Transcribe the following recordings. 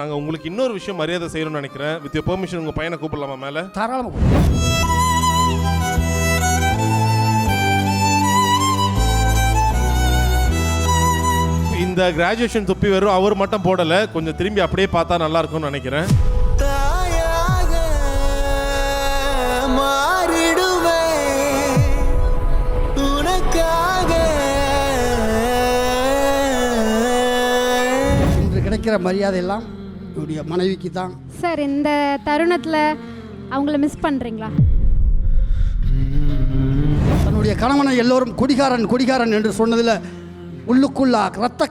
நாங்கள் உங்களுக்கு இன்னொரு விஷயம் மரியாதை செய்யணும்னு நினைக்கிறேன். வித் யோர் பெர்மிஷன் உங்கள் பையனை கூப்பிடலாமா மேலே? தாராளமாக. இந்த கிராஜுவேஷன் தொப்பி வெறும் அவர் மட்டும் போடலை, கொஞ்சம் திரும்பி அப்படியே பார்த்தா நல்லா இருக்கும்னு நினைக்கிறேன். இன்று கிடைக்கிற மரியாதை எல்லாம் என்னுடைய மனைவிக்கு தான். சார், இந்த தருணத்தில் அவங்கள மிஸ் பண்ணுறீங்களா? தன்னுடைய கணவனை எல்லோரும் குடிகாரன் குடிகாரன் என்று சொன்னதில் உள்ளுக்குள்ளா ரத்த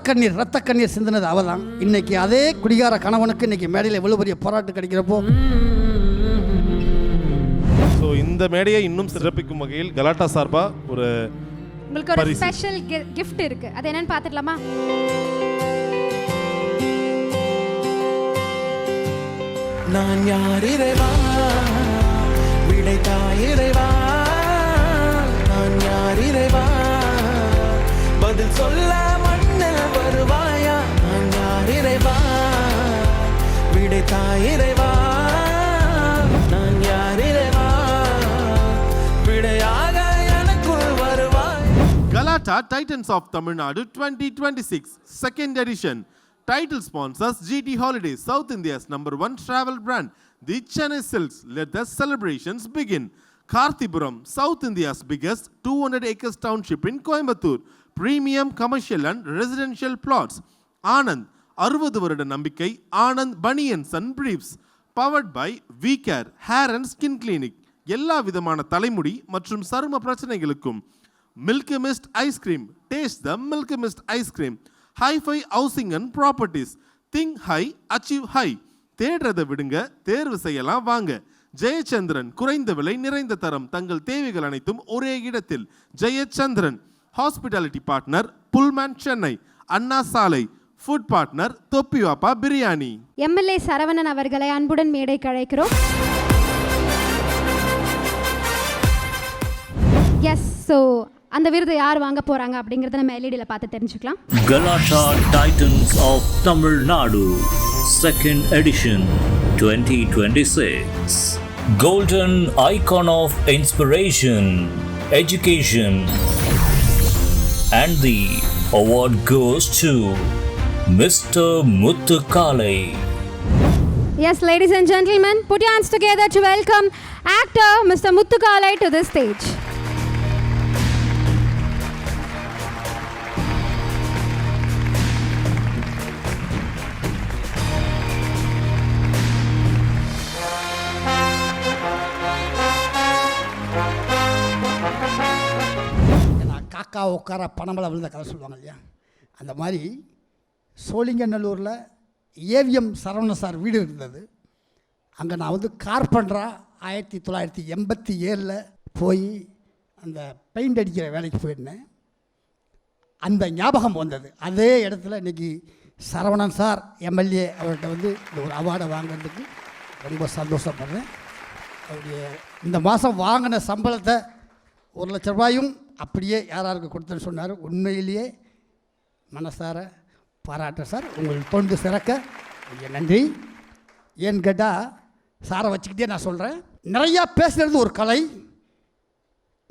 கண்ணீர் சிந்தினது அவள் தான். இன்னைக்கு அதே குடிகார கணவனுக்கு இன்னைக்கு மேடையில் எவ்வளோ பெரிய போராட்டம் கிடைக்கிறப்போ, ஸோ இந்த மேடையை இன்னும் சிறப்பிக்கும் வகையில் கலாட்டா சார்பாக உங்களுக்கு ஒரு ஸ்பெஷல் கிஃப்ட் இருக்கு. அது என்னன்னு பார்த்துடலாமா? நான் யார் இறைவா, விடைத்தாய் இறைவா, நான் யார் இறைவா, பதில் சொல்ல மண்ணில் வருவாயா, நான் யார் இறைவா, விடைத்தாய் இறைவா, நான் யார் இறைவா, விடையாக எனக்குள் வருவாய். Galata Titans of Tamil Nadu 2026 second edition. Title sponsors GT Holidays, South India's #1 travel brand. The Chennai Silks. Let the celebrations begin. Karthipuram, South India's biggest 200 acres township in Coimbatore. Premium commercial and residential plots. Anand, 60 வருட நம்பிக்கை Anand banians and briefs. Powered by V-Care Hair and Skin Clinic. எல்லா விதமான தலைமுடி மற்றும் சரும பிரச்சனைகளுக்கும் Milky Mist Ice Cream. Taste the Milky Mist Ice Cream. Hi-Fi Housing and Properties. Think high, achieve high. தேடுறதை விடுங்க, தேர்வு செய்யலாம் வாங்க. ஜெயச்சந்திரன், குறைந்த விலை நிறைந்த தரம், தங்கள் தேவைகள் அனைத்தும் ஒரே இடத்தில். Jayachandran. Hospitality partner Pullman Chennai, Anna Salai. Food partner Thoppivappa biryani. MLA Saravanan அவர்களை அன்புடன் மேடைக்கு அழைக்கிறோம். எஸ், ஸோ அந்த விருது யார் வாங்க போறாங்க அப்படிங்கறத நம்ம எல்இடியில் பார்த்து தெரிஞ்சுக்கலாம். Galata Titans of Tamil Nadu second edition 2026. Golden icon of inspiration, education, and the award goes to Mr. Muthukalai. Yes, ladies and gentlemen, put your hands together to welcome actor Mr. Muthukalai to the stage. காக்கா உட்கார பணமலை விழுந்த கதை சொல்லுவாங்க இல்லையா, அந்த மாதிரி சோழிங்கநல்லூரில் AVM Saravanan sir வீடு இருந்தது. அங்கே நான் வந்து கார்பெண்டராக 1987 போய் அந்த பெயிண்ட் அடிக்கிற வேலைக்கு போயிருந்தேன். அந்த ஞாபகம் வந்தது. அதே இடத்துல இன்றைக்கி சரவணன் சார் எம்எல்ஏ அவர்கிட்ட வந்து இந்த ஒரு அவார்டை வாங்கிறதுக்கு ரொம்ப சந்தோஷப்படுறேன். அவருடைய இந்த மாதம் வாங்கின சம்பளத்தை 1 லட்ச ரூபாயும் அப்படியே யாராருக்கு கொடுத்தேன்னு சொன்னார். உண்மையிலேயே மனசார பாராட்ட சார். உங்கள் தொண்டு சிறக்க நன்றி. ஏன்னு கேட்டால் சாரை வச்சுக்கிட்டே நான் சொல்கிறேன், நிறையா பேசுகிறது ஒரு கலை,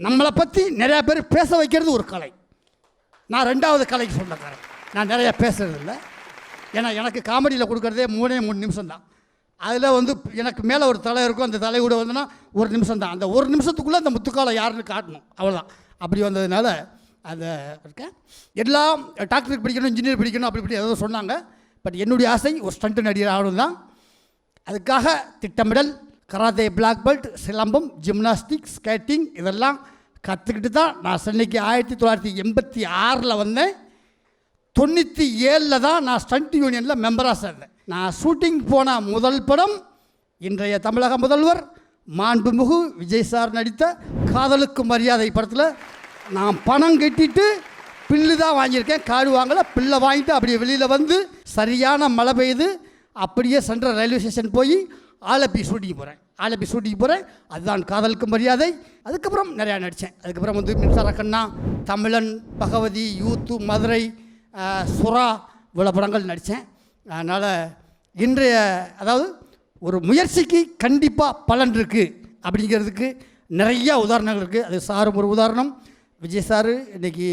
நம்மளை பற்றி நிறையா பேர் பேச வைக்கிறது ஒரு கலை. நான் 2வது கலைக்கு சொந்தக்காரன். நான் நிறையா பேசுகிறது இல்லை. ஏன்னா எனக்கு காமெடியில் கொடுக்குறதே 3 நிமிஷம் தான். அதில் வந்து எனக்கு மேலே ஒரு தலை இருக்கும், அந்த தலை கூட வந்துன்னா 1 நிமிஷம் தான். அந்த 1 நிமிஷத்துக்குள்ளே அந்த முத்துக்காலை யாருன்னு காட்டணும், அவ்வளோதான். அப்படி வந்ததுனால அதை இருக்கேன். எல்லாம் டாக்டருக்கு படிக்கணும், இன்ஜினியர் படிக்கணும், அப்படி இப்படி ஏதோ சொன்னாங்க. பட் என்னுடைய ஆசை ஒரு ஸ்டண்ட் நடிகர் ஆகணும் தான். அதுக்காக திட்டமிடல், karate black belt, silambam, gymnastic, skating இதெல்லாம் கற்றுக்கிட்டு தான் நான் சென்னைக்கு 1986 வந்தேன். 97 தான் நான் ஸ்டண்ட் யூனியனில் மெம்பராக சேர்ந்தேன். நான் ஷூட்டிங் போன முதல் படம் இன்றைய தமிழக முதல்வர் மாண்புமிகு விஜய் சார் நடித்த காதலுக்கு மரியாதை படத்தில் நான் பணம் கட்டிட்டு பில்லு தான் வாங்கியிருக்கேன், காடு வாங்கலை. பில்லை வாங்கிட்டு அப்படியே வெளியில் வந்து சரியான மழை பெய்யுது, அப்படியே சென்ட்ரல் ரயில்வே ஸ்டேஷன் போய் ஆலப்பி ஷூட்டிங் போகிறேன். அதுதான் காதலுக்கு மரியாதை. அதுக்கப்புறம் நிறையா நடித்தேன். அதுக்கப்புறம் வந்து மின்சார கண்ணா, தமிழன், பகவதி, யூத்து, மதுரை, சுறா இவ்வளோ படங்கள் நடித்தேன். அதனால் இன்றைய அதாவது ஒரு முயற்சிக்கு கண்டிப்பாக பலன் இருக்குது அப்படிங்கிறதுக்கு நிறையா உதாரணங்கள் இருக்குது. அது சாரும் ஒரு உதாரணம். விஜய் சார் இன்றைக்கி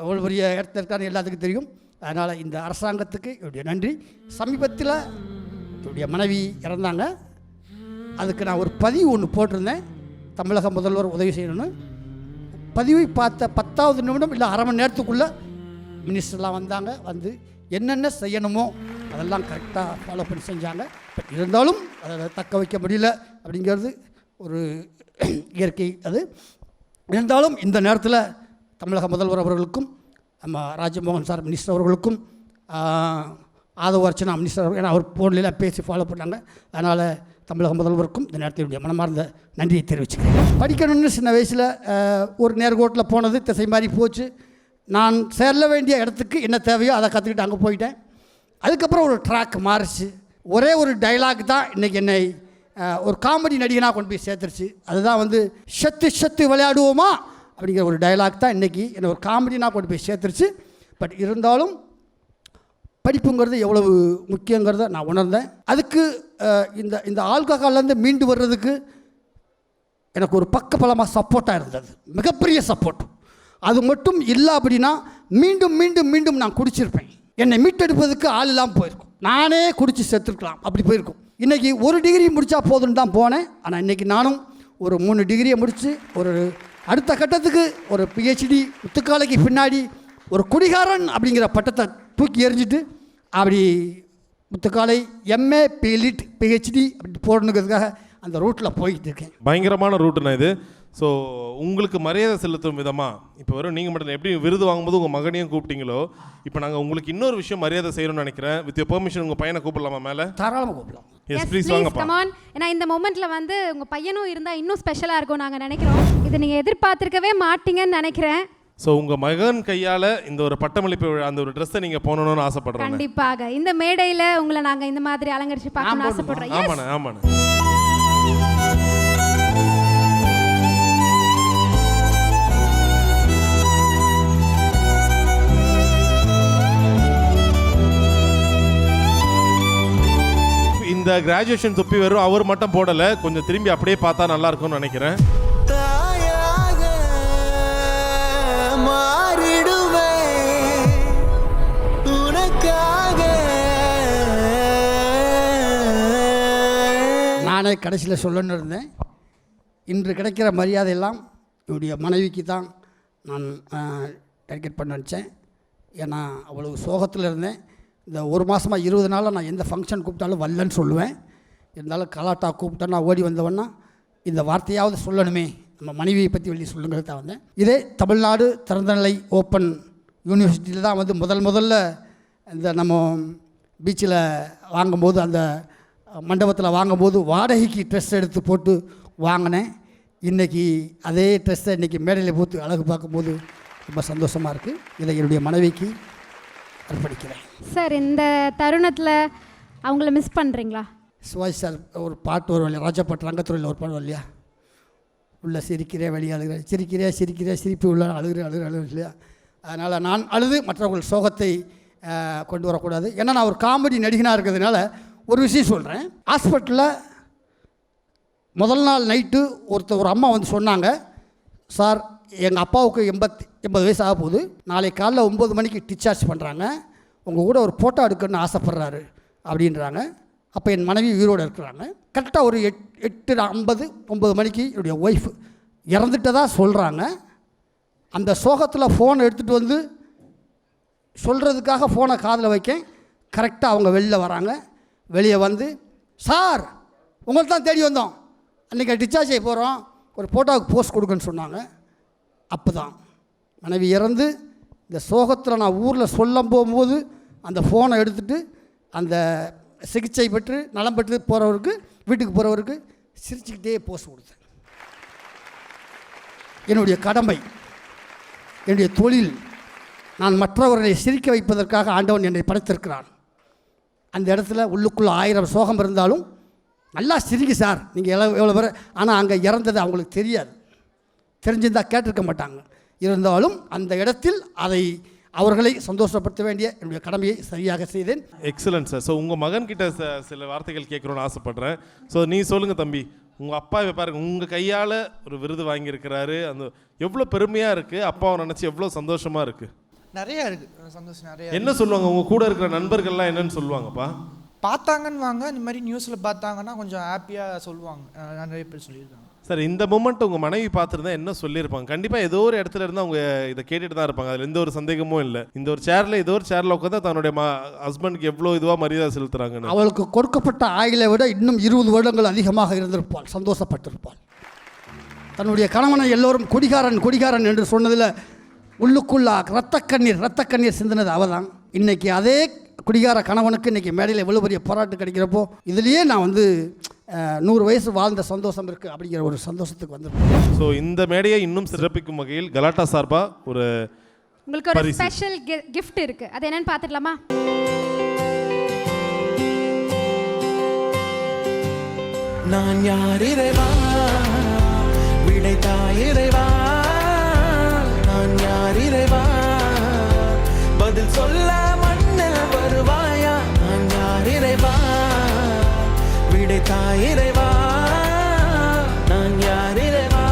எவ்வளோ பெரிய இடத்துல இருக்கான்னு எல்லாத்துக்கும் தெரியும். அதனால் இந்த அரசாங்கத்துக்கு என்னுடைய நன்றி. சமீபத்தில் என்னுடைய மனைவி இறந்தாங்க. அதுக்கு நான் ஒரு பதிவு ஒன்று போட்டிருந்தேன், தமிழக முதல்வர் உதவி செய்யணும்னு. பதிவை பார்த்த 10வது நிமிடம் இல்லை அரை மணி நேரத்துக்குள்ளே மினிஸ்டர்லாம் வந்தாங்க. வந்து என்னென்ன செய்யணுமோ அதெல்லாம் கரெக்டாக ஃபாலோ பண்ணி செஞ்சாங்க. பட் இருந்தாலும் அதை தக்க வைக்க முடியல அப்படிங்கிறது ஒரு இயற்கை. அது இருந்தாலும் இந்த நேரத்தில் தமிழக முதல்வர் அவர்களுக்கும் நம்ம ராஜமோகன் சார் மினிஸ்டர் அவர்களுக்கும் ஆதவ அர்ச்சனா மினிஸ்டர் அவர்கள், ஏன்னா அவர் ஃபோன்லாம் பேசி ஃபாலோ பண்ணாங்க. அதனால் தமிழக முதல்வருக்கும் இந்த நேரத்தினுடைய மனமார்ந்த நன்றியை தெரிவிச்சுக்கிறேன். படிக்கணும்னு சின்ன வயசில் ஒரு நேர்கோட்டில் போனது திசை மாதிரி போச்சு. நான் சேர வேண்டிய இடத்துக்கு என்ன தேவையோ அதை கற்றுக்கிட்டு அங்கே போயிட்டேன். அதுக்கப்புறம் ஒரு ட்ராக் மாறிச்சு. ஒரே ஒரு டைலாக் தான் இன்றைக்கி என்னை ஒரு காமெடி நடிகனாக கொண்டு போய் சேர்த்துருச்சு. அதுதான் வந்து சத்து விளையாடுவோமா அப்படிங்கிற ஒரு டைலாக் தான் இன்றைக்கி என்னை ஒரு காமெடினாக கொண்டு போய் சேர்த்துருச்சு. பட் இருந்தாலும் படிப்புங்கிறது எவ்வளவு முக்கியங்கிறத நான் உணர்ந்தேன். அதுக்கு இந்த ஆல்கஹால்லேருந்து மீண்டு வர்றதுக்கு எனக்கு ஒரு பக்கபலமாக சப்போர்ட்டாக இருந்தது, மிகப்பெரிய சப்போர்ட். அது மட்டும் இல்லை அப்படின்னா மீண்டும் மீண்டும் மீண்டும் நான் குடிச்சிருப்பேன். என்னை மீட்டெடுப்பதுக்கு ஆள் இல்லாமல் போயிருக்கும். நானே குடித்து செத்துருக்கலாம், அப்படி போயிருக்கும். இன்றைக்கி ஒரு டிகிரி முடித்தா போதுன்னு தான் போனேன். ஆனால் இன்றைக்கி நானும் ஒரு 3 டிகிரியை முடித்து ஒரு அடுத்த கட்டத்துக்கு ஒரு PhD முத்துக்காலைக்கு பின்னாடி ஒரு குடிகாரன் அப்படிங்கிற பட்டத்தை தூக்கி எறிஞ்சிட்டு அப்படி முத்துக்காலை MA PLit PhD அப்படி போடணுங்கிறதுக்காக அந்த ரூட்டில் போய்கிட்டு இருக்கேன். பயங்கரமான ரூட்டுண்ணா இது. ஸோ உங்களுக்கு மரியாதை செலுத்தும் விதமாக இப்போ வரும் நீங்கள் மட்டும் எப்படி விருது வாங்கும்போது உங்கள் மகனையும் கூப்பிட்டீங்களோ, இப்போ நாங்கள் உங்களுக்கு இன்னொரு விஷயம் மரியாதை செய்யணும்னு நினைக்கிறேன். வித் யோர் பெர்மிஷன் உங்கள் பையனை கூப்பிடலாமா மேலே? தாராளமாக கூப்பிடலாம். எஸ் ப்ளீஸ் வாங்கப்பா. Come on. ஏன்னா இந்த மொமெண்ட்ல வந்து உங்க பையனும் இருந்தா இன்னும் ஸ்பெஷலா இருக்கும் நாங்க நினைக்கிறோம். இது நீங்க எதிர்பார்த்திருக்கவே மாட்டீங்கன்னு நினைக்கிறேன். ஸோ உங்கள் மகன் கையால் இந்த ஒரு பட்டமளிப்பு விழா அந்த ஒரு ட்ரெஸ்ஸை நீங்கள் போகணும்னு ஆசைப்படுறேன். கண்டிப்பாக இந்த மேடையில் உங்களை நாங்கள் இந்த மாதிரி அலங்கரிச்சு பார்க்கணும்னு ஆசைப்படுறோம். ஆமாண்ணே ஆமாண்ணே. இந்த கிராஜுவேஷன் தொப்பி வெறும் அவர் மட்டும் போடலை, கொஞ்சம் திரும்பி அப்படியே பார்த்தா நல்லா இருக்கும்னு நினைக்கிறேன். தாயாக மாறிடுவேன் உனக்காக. நானே கடைசியில் சொல்லணும்னு இருந்தேன். இன்று கிடைக்கிற மரியாதையெல்லாம் என்னுடைய மனைவிக்கு தான் நான் டெடிகேட் பண்ண நினச்சேன். ஏன்னா அவ்வளவு சோகத்தில் இருந்தேன். இந்த ஒரு மாதமாக 20 நாளில் நான் எந்த ஃபங்க்ஷன் கூப்பிட்டாலும் வரலன்னு சொல்லுவேன். இருந்தாலும் கலாட்டா கூப்பிட்டா நான் ஓடி வந்தவொன்னா இந்த வார்த்தையாவது சொல்லணுமே, நம்ம மனைவியை பற்றி வெளியே சொல்லுங்கிறது தான் வந்தேன். இதே தமிழ்நாடு திறந்தநிலை ஓப்பன் யூனிவர்சிட்டியில் தான் வந்து முதல்ல இந்த நம்ம பீச்சில் வாங்கும்போது, அந்த மண்டபத்தில் வாங்கும்போது வாடகைக்கு ட்ரெஸ் எடுத்து போட்டு வாங்கினேன். இன்றைக்கி அதே ட்ரெஸ்ஸை இன்றைக்கி மேடையில் போட்டு அழகு பார்க்கும்போது ரொம்ப சந்தோஷமாக இருக்குது. இதை என்னுடைய மனைவிக்கு அர்ப்பணிக்கிறேன். சார் இந்த தருணத்தில் அவங்கள மிஸ் பண்ணுறீங்களா? சிவாஜி சார் ஒரு பாட்டு வரும் இல்லையா, ராஜாப்பாட்டு ரங்கத்துறையில் ஒரு பாட்டு வரும் இல்லையா, உள்ளே சிரிக்கிறேன் வெளியே அழுகிறேன், சிரிக்கிறேன் சிரிப்பு உள்ள அழுகிறேன் இல்லையா. அதனால் நான் அழுது மற்றவர்கள் சோகத்தை கொண்டு வரக்கூடாது. ஏன்னா நான் ஒரு காமெடி நடிகனாக இருக்கிறதுனால ஒரு விஷயம் சொல்கிறேன். ஹாஸ்பிட்டலில் முதல் நாள் நைட்டு ஒரு அம்மா வந்து சொன்னாங்க, சார் எங்கள் அப்பாவுக்கு 80 வயசு ஆக போகுது, நாளைக்கு காலைல 9 மணிக்கு டிஸ்சார்ஜ் பண்ணுறாங்க, உங்கள் கூட ஒரு ஃபோட்டோ எடுக்கணும்னு ஆசைப்பட்றாரு அப்படின்றாங்க. அப்போ என் மனைவி உயிரோடு இருக்கிறாங்க. கரெக்டாக ஒரு 8:50 9 மணிக்கு என்னுடைய ஒய்ஃப் இறந்துட்டதா சொல்கிறாங்க. அந்த சோகத்தில் ஃபோனை எடுத்துகிட்டு வந்து சொல்கிறதுக்காக ஃபோனை காதில் வைக்கேன். கரெக்டாக அவங்க வெளில வராங்க. வெளியே வந்து, சார் உங்களை தான் தேடி வந்தோம், அன்றைக்கி டிஸ்சார்ஜ் ஆகி போகிறோம், ஒரு ஃபோட்டோவுக்கு போஸ்ட் கொடுக்குன்னு சொன்னாங்க. அப்போ தான் மனைவி இறந்து இந்த சோகத்தில் நான் ஊரில் சொல்ல போகும்போது அந்த ஃபோனை எடுத்துகிட்டு அந்த சிகிச்சை பெற்று நலம் பெற்று போகிறவருக்கு, வீட்டுக்கு போகிறவருக்கு சிரிச்சுக்கிட்டே போஸ்ட் கொடுத்தேன். என்னுடைய கடமை, என்னுடைய தொழில், நான் மற்றவர்களை சிரிக்க வைப்பதற்காக ஆண்டவன் என்னை படைத்திருக்கிறான். அந்த இடத்துல உள்ளுக்குள்ளே 1000 சோகம் இருந்தாலும் நல்லா சிரிங்க சார், நீங்கள் எவ்வளோ பேர், ஆனால் அங்கே இறந்தது அவங்களுக்கு தெரியாது, தெரிஞ்சிருந்தால் கேட்டிருக்க மாட்டாங்க. இருந்தாலும் அந்த இடத்தில் அவர்களை சந்தோஷப்படுத்த வேண்டிய என்னுடைய கடமையை சரியாக செய்தேன். Excellent sir. ஸோ உங்கள் மகன்கிட்ட சில வார்த்தைகள் கேட்குறோன்னு ஆசைப்பட்றேன். ஸோ நீ சொல்லுங்கள் தம்பி, உங்கள் அப்பா பாருங்க உங்கள் கையால் ஒரு விருது வாங்கியிருக்கிறாரு. அந்த எவ்வளோ பெருமையாக இருக்குது, அப்பாவை நினச்சி எவ்வளோ சந்தோஷமாக இருக்குது. நிறையா இருக்குது சந்தோஷம். நிறையா என்ன சொல்லுவாங்க உங்கள் கூட இருக்கிற நண்பர்கள்லாம் என்னன்னு சொல்லுவாங்கப்பா? பார்த்தாங்கன்னு வாங்க, இந்த மாதிரி நியூஸில் பார்த்தாங்கன்னா கொஞ்சம் ஹாப்பியாக சொல்லுவாங்க. நிறைய பேர் சொல்லியிருக்காங்க. சார், இந்த மூமெண்ட் உங்கள் மனைவி பார்த்துருந்தா என்ன சொல்லியிருப்பாங்க? கண்டிப்பாக ஏதோ ஒரு இடத்துல இருந்து அவங்க இதை கேட்டுட்டு தான் இருப்பாங்க. அதில் எந்த ஒரு சந்தேகமும் இல்லை. இந்த ஒரு சேரில் ஏதோ ஒரு சேரில் உட்காந்து தன்னுடைய ஹஸ்பண்டுக்கு எவ்வளோ இதுவாக மரியாதை செலுத்துறாங்கன்னு. அவளுக்கு கொடுக்கப்பட்ட ஆயுளை விட இன்னும் 20 வருடங்கள் அதிகமாக இருந்திருப்பாள், சந்தோஷப்பட்டிருப்பாள். தன்னுடைய கணவனை எல்லோரும் குடிகாரன் குடிகாரன் என்று சொன்னதில் உள்ளுக்குள்ளா ரத்த கண்ணீர் சிந்தினது அவள் தான். இன்றைக்கி அதே குடிகார கணவனுக்கு இன்றைக்கி மேடையில் எவ்வளோ பெரிய பாராட்டு கிடைக்கிறப்போ இதுலேயே நான் வந்து 100 வயசு வாழ்ந்த சந்தோஷம் இருக்குது அப்படிங்கிற ஒரு சந்தோஷத்துக்கு வந்துருக்கேன். ஸோ இந்த மேடையை இன்னும் சிறப்பிக்கும் வகையில் கலாட்டா சார்பாக உங்களுக்கு ஒரு ஸ்பெஷல் கிஃப்ட் இருக்கு. அது என்னன்னு பார்த்துடலாமா? நான் யார் இறைவா, விடைத்தாய் இறைவா, நான் யார் இறைவா, பதில் சொல்ல மண்ணில் வருவாயா, நான் யார் இறைவா, விடைத்தாய் இறைவா, நான் யார் இறைவா.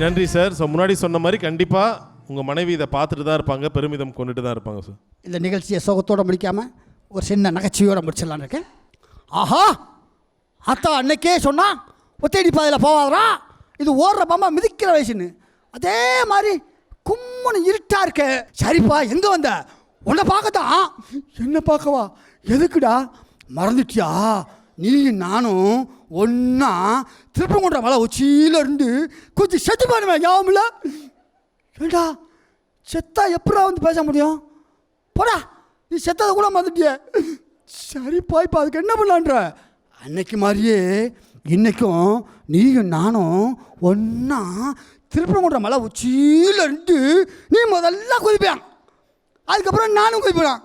நன்றி சார். ஸோ முன்னாடி சொன்ன மாதிரி கண்டிப்பாக உங்கள் மனைவி இதை பார்த்துட்டு தான் இருப்பாங்க, பெருமிதம் கொண்டுட்டு தான் இருப்பாங்க சார். இந்த நிகழ்ச்சியை சோகத்தோடு முடிக்காமல் ஒரு சின்ன நகைச்சுவையோடு முடிச்சிடலான்னு இருக்கேன். ஆஹா, அத்தா அன்னைக்கே சொன்னா ஒத்தேடி பாதையில் போவாதரா, இது ஓடுற பாம்பா மிதிக்கிற வயசுன்னு. அதே மாதிரி கும்முன்னு இருட்டா இருக்க. சரிப்பா, எங்கே வந்த? உன்னை பார்க்கத்தான். என்ன பார்க்கவா? எதுக்குடா? மறந்துட்டியா? நீயும் நானும் ஒன்றா திருப்பங்குன்ற மலை உச்சியிலேருந்து கொஞ்சம் செத்து பண்ணுவேன், ஞாபகமில்ல? ஏண்டா செத்தா எப்படா வந்து பேச முடியும்? போடா, நீ செத்ததை கூட மறந்துட்டிய. சரிப்பா, இப்போ அதுக்கு என்ன பண்ணலான்ற? அன்னைக்கு மாதிரியே இன்றைக்கும் நீயும் நானும் ஒன்றா திருப்பங்குன்ற மலை உச்சியிலேருந்து நீ முதல்ல குதிப்பான், அதுக்கப்புறம் நானும் குதிப்பேன்.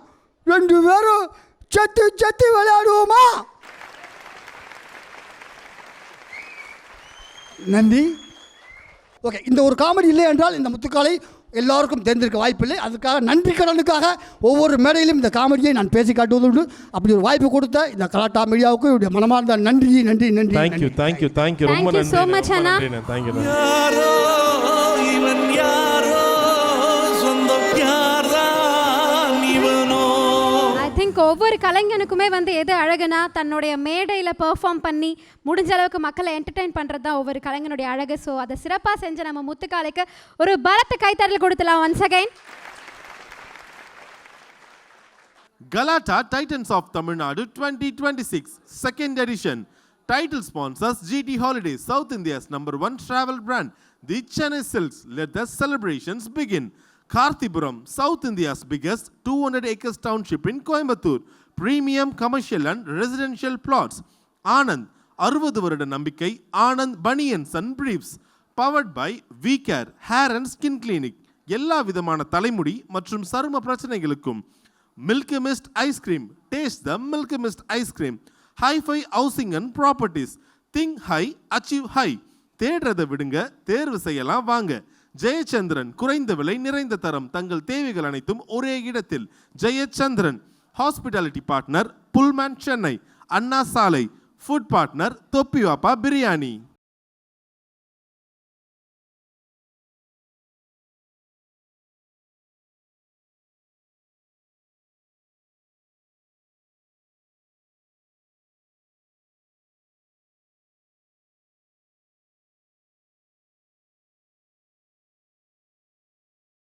2 பேரும் செத்து விளையாடுவோமா? நன்றி. ஓகே, இந்த ஒரு காமெடி இல்லை என்றால் இந்த முத்துக்காலை எல்லாருக்கும் தெரிந்திருக்க வாய்ப்பில்லை. அதுக்காக நன்றி கடனுக்காக ஒவ்வொரு மேடையிலும் இந்த காமெடியை நான் பேசி காட்டுவது உண்டு. அப்படி ஒரு வாய்ப்பு கொடுத்த இந்த கலாட்டா மீடியாவுக்கு என்னுடைய மனமார்ந்த நன்றி. தேங்க்யூ ரொம்ப நன்றி. யாரோ இவன் யாரோ, சொந்தம் யார்தான் இவனோ. ஐ திங்க் ஒவ்வொரு கலைஞனுக்குமே வந்து எது அழகுனா தன்னுடைய மேடையில் பெர்ஃபார்ம் பண்ணி முடிஞ்ச அளவுக்கு மக்களை என்டர்டெயின் பண்ணுறது தான் ஒவ்வொரு கலைஞனுடைய அழகு. ஸோ அதை சிறப்பாக செஞ்ச நம்ம முத்துக்காலைக்கு ஒரு பலத்த கைத்தறல் கொடுத்துலாம். Once again Galata Titans of Tamil Nadu 2026 second edition. Title sponsors GT Holidays, South India's #1 travel brand. The Chennai Silks. Let the celebrations begin. Karthipuram, South India's biggest 200 acres township in Coimbatore. Premium commercial and residential plots. Anand, 60 வருட நம்பிக்கை. Anand Bunions and Briefs. Powered by V-Care Hair and Skin Clinic. எல்லா விதமான தலைமுடி மற்றும் சரும பிரச்சனைகளுக்கும் Milky Mist Ice Cream. Taste the Milky Mist Ice Cream. Hi-Fi Housing and Properties. Think high, achieve high. தேடுறதை விடுங்க, தேர்வு செய்யலாம் வாங்க. ஜெயச்சந்திரன், குறைந்த விலை நிறைந்த தரம், தங்கள் தேவைகள் அனைத்தும் ஒரே இடத்தில். Jayachandran. Hospitality partner Pullman Chennai. Anna Salai. Food partner Thoppivappa biryani.